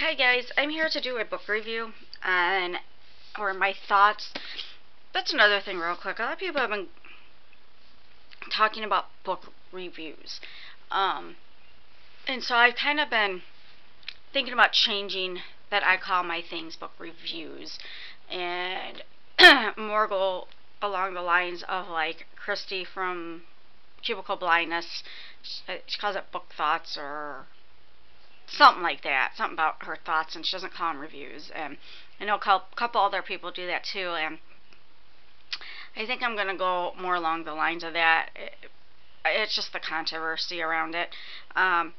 Hi guys, I'm here to do a book review or my thoughts. That's another thing real quick. A lot of people have been talking about book reviews. And so I've kind of been thinking about changing that I call my things book reviews and more go along the lines of like Kristi from Cubicle Blindness. She calls it book thoughts or something like that, something about her thoughts, and she doesn't call them reviews. And I know a couple other people do that too, and I think I'm going to go more along the lines of that. It's just the controversy around it. Of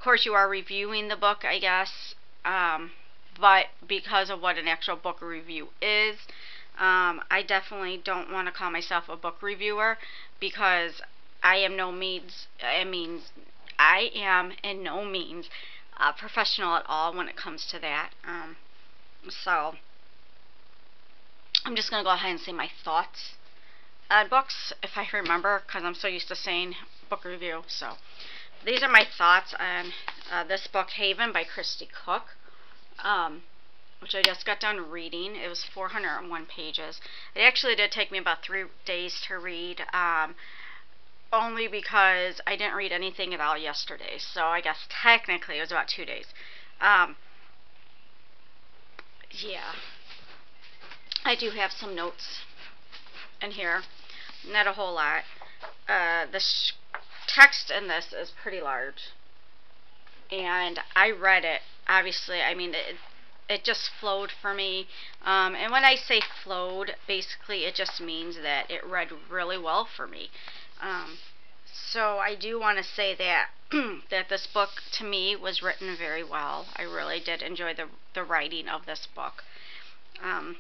course, you are reviewing the book, I guess, but because of what an actual book review is, I definitely don't want to call myself a book reviewer, because I am in no means professional at all when it comes to that. So I'm just going to go ahead and say my thoughts on books, if I remember, because I'm so used to saying book review. So these are my thoughts on this book, Haven by Kristi Cook, which I just got done reading. It was 401 pages. It actually did take me about 3 days to read, only because I didn't read anything at all yesterday. So I guess technically it was about 2 days. Yeah. I do have some notes in here. Not a whole lot. The text in this is pretty large. And I read it, obviously. I mean, it just flowed for me. And when I say flowed, basically it just means that it read really well for me. So I do want to say that that this book to me was written very well. I really did enjoy the writing of this book. I'm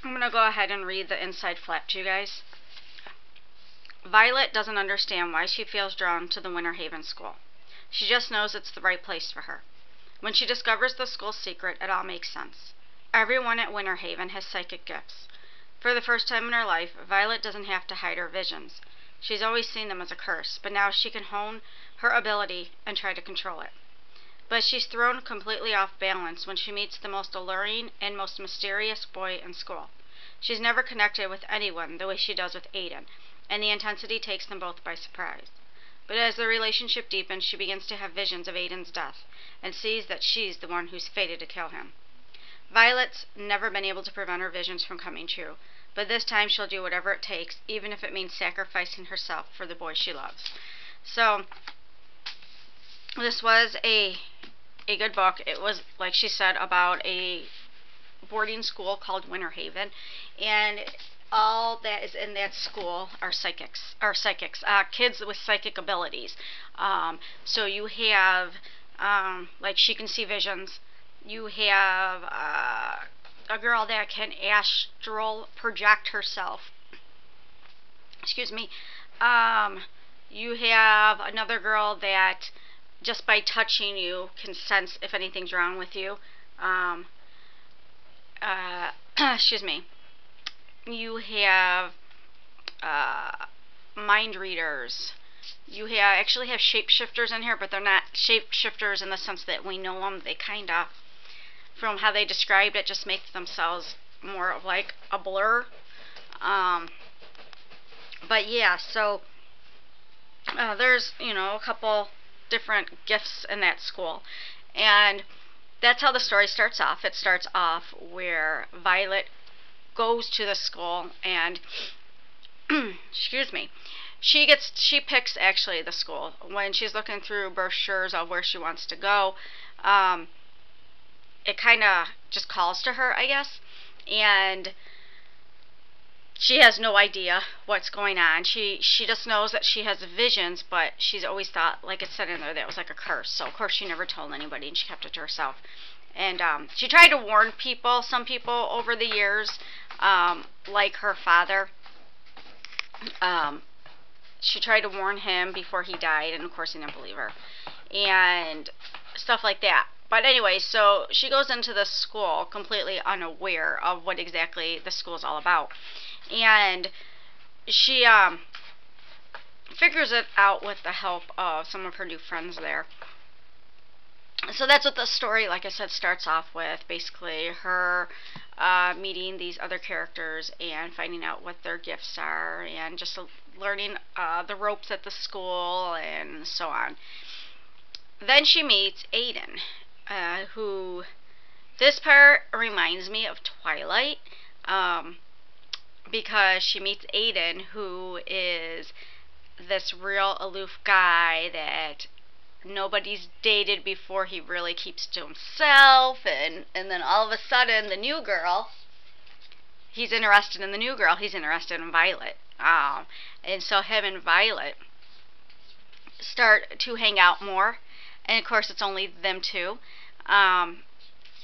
going to go ahead and read the inside flap to you guys. Violet doesn't understand why she feels drawn to the Winter Haven school. She just knows it's the right place for her. When she discovers the school's secret, it all makes sense. Everyone at Winter Haven has psychic gifts. For the first time in her life, Violet doesn't have to hide her visions. She's always seen them as a curse, but now she can hone her ability and try to control it. But she's thrown completely off balance when she meets the most alluring and most mysterious boy in school. She's never connected with anyone the way she does with Aiden, and the intensity takes them both by surprise. But as the relationship deepens, she begins to have visions of Aiden's death, and sees that she's the one who's fated to kill him. Violet's never been able to prevent her visions from coming true, but this time she'll do whatever it takes, even if it means sacrificing herself for the boy she loves. So, this was a good book. It was, like she said, about a boarding school called Winter Haven, and all that is in that school are kids with psychic abilities. So you have, like, she can see visions. You have a girl that can astral project herself. Excuse me. You have another girl that just by touching you can sense if anything's wrong with you. Excuse me. You have mind readers. You actually have shapeshifters in here, but they're not shapeshifters in the sense that we know them. They kind of, from how they described it, just make themselves more of like a blur. But yeah, so there's, a couple different gifts in that school, and that's how the story starts off. It starts off where Violet goes to the school, and excuse me, she picks actually the school when she's looking through brochures of where she wants to go. It kind of just calls to her, I guess, and she has no idea what's going on. She just knows that she has visions, but she's always thought, like it said in there, that it was like a curse. So of course she never told anybody, and she kept it to herself. And she tried to warn people, some people over the years, like her father. She tried to warn him before he died, and of course he didn't believe her, and stuff like that. But anyway, so she goes into the school completely unaware of what exactly the school is all about, and she figures it out with the help of some of her new friends there. So that's what the story, like I said, starts off with. Basically, her meeting these other characters and finding out what their gifts are, and just learning the ropes at the school and so on. Then she meets Aiden, who, this part reminds me of Twilight, because she meets Aiden, who is this real aloof guy that nobody's dated before. He really keeps to himself, and then all of a sudden the new girl, he's interested in the new girl, he's interested in Violet. And so him and Violet start to hang out more, and of course it's only them two. And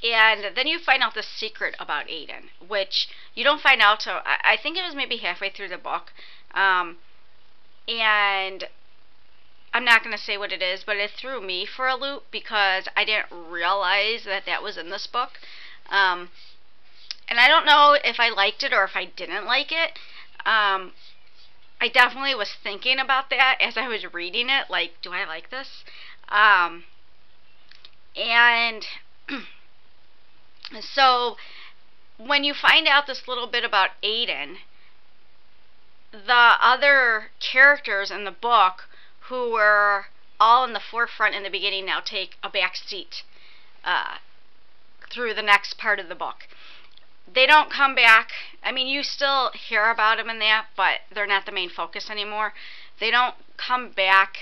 then you find out the secret about Aiden, which you don't find out till, I think it was maybe halfway through the book. And I'm not going to say what it is, but it threw me for a loop because I didn't realize that that was in this book. And I don't know if I liked it or if I didn't like it. I definitely was thinking about that as I was reading it, like, do I like this? And so when you find out this little bit about Aiden, the other characters in the book who were all in the forefront in the beginning now take a back seat through the next part of the book. They don't come back. I mean, you still hear about them in that, but they're not the main focus anymore. They don't come back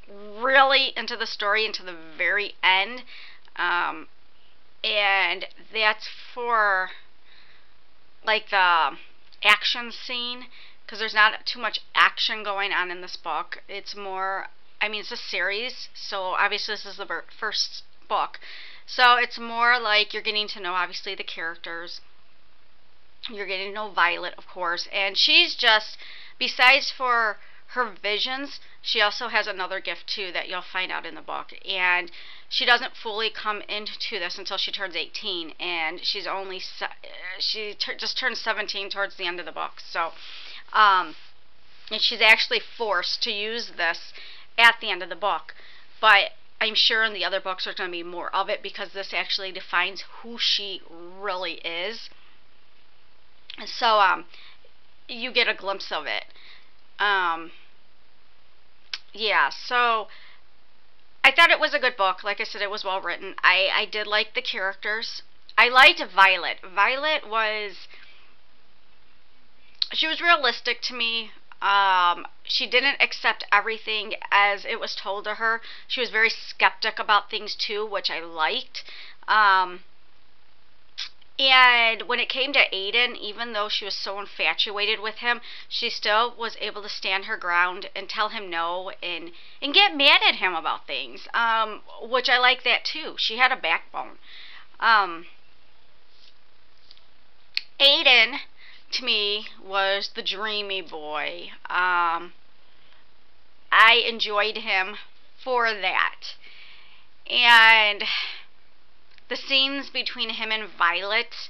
really into the story until the very end. And that's for like the action scene, because there's not too much action going on in this book. It's more, I mean, it's a series, so obviously this is the first book. So it's more like you're getting to know, obviously, the characters. You're getting to know Violet, of course. And she's just, besides for her visions, she also has another gift, too, that you'll find out in the book. And she doesn't fully come into this until she turns 18. And she's only, just turned 17 towards the end of the book. So, and she's actually forced to use this at the end of the book. But I'm sure in the other books there's going to be more of it, because this actually defines who she really is. So, you get a glimpse of it. Yeah, so I thought it was a good book. Like I said, it was well written. I did like the characters. I liked Violet. Violet was, she was realistic to me. She didn't accept everything as it was told to her. She was very skeptic about things too, which I liked. And when it came to Aiden, even though she was so infatuated with him, she still was able to stand her ground and tell him no, and get mad at him about things, which I like that too. She had a backbone. Aiden, to me, was the dreamy boy. I enjoyed him for that. And the scenes between him and Violet,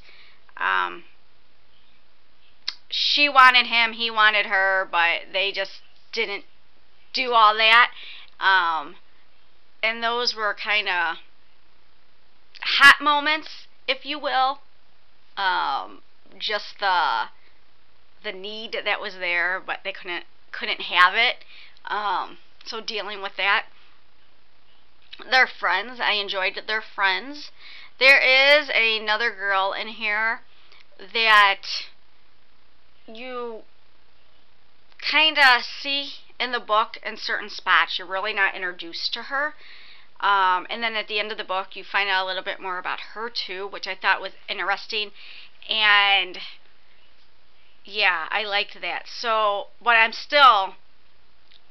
she wanted him, he wanted her, but they just didn't do all that. And those were kind of hot moments, if you will. Just the need that was there, but they couldn't have it. So dealing with that. Their friends, I enjoyed their friends. There is another girl in here that you kind of see in the book in certain spots. You're really not introduced to her. And then at the end of the book, you find out a little bit more about her too, which I thought was interesting. And yeah, I liked that. So, but I'm still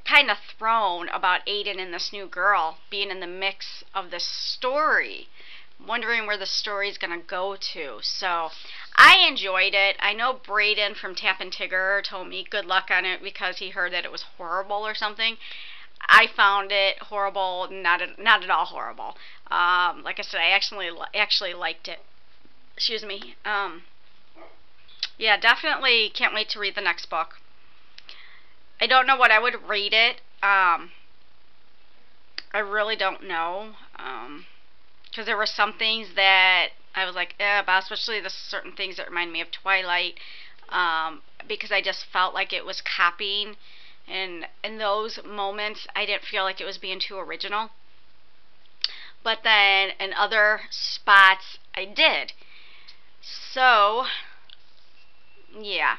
kind of thrown about Aiden and this new girl being in the mix of this story. Wondering where the story's going to go to. So, I enjoyed it. I know Braden from Tap and Tigger told me good luck on it because he heard that it was horrible or something. I found it horrible, not at all horrible. Like I said, I actually liked it. Excuse me. Yeah, definitely can't wait to read the next book. I don't know what I would rate it. I really don't know. Because there were some things that I was like, about, especially the certain things that remind me of Twilight, because I just felt like it was copying, and in those moments, I didn't feel like it was being too original. But then in other spots, I did. So, yeah,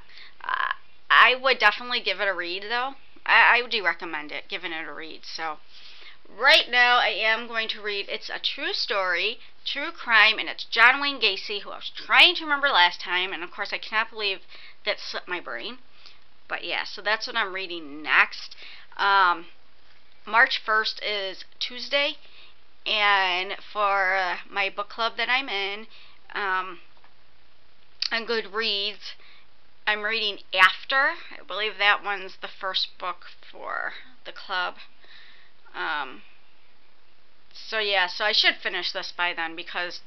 I would definitely give it a read, though. I do recommend it, giving it a read. So, right now, I am going to read, it's a true story, true crime, and it's John Wayne Gacy, who I was trying to remember last time, and of course I cannot believe that slipped my brain. But yeah, so that's what I'm reading next. March 1st is Tuesday, and for my book club that I'm in, on Goodreads, I'm reading After. I believe that one's the first book for the club. So yeah, so I should finish this by then because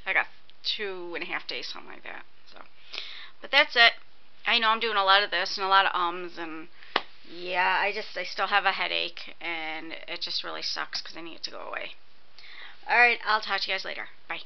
I got 2.5 days, something like that. So, but that's it. I know I'm doing a lot of this and a lot of and yeah, I still have a headache and it just really sucks because I need it to go away. Alright, I'll talk to you guys later. Bye.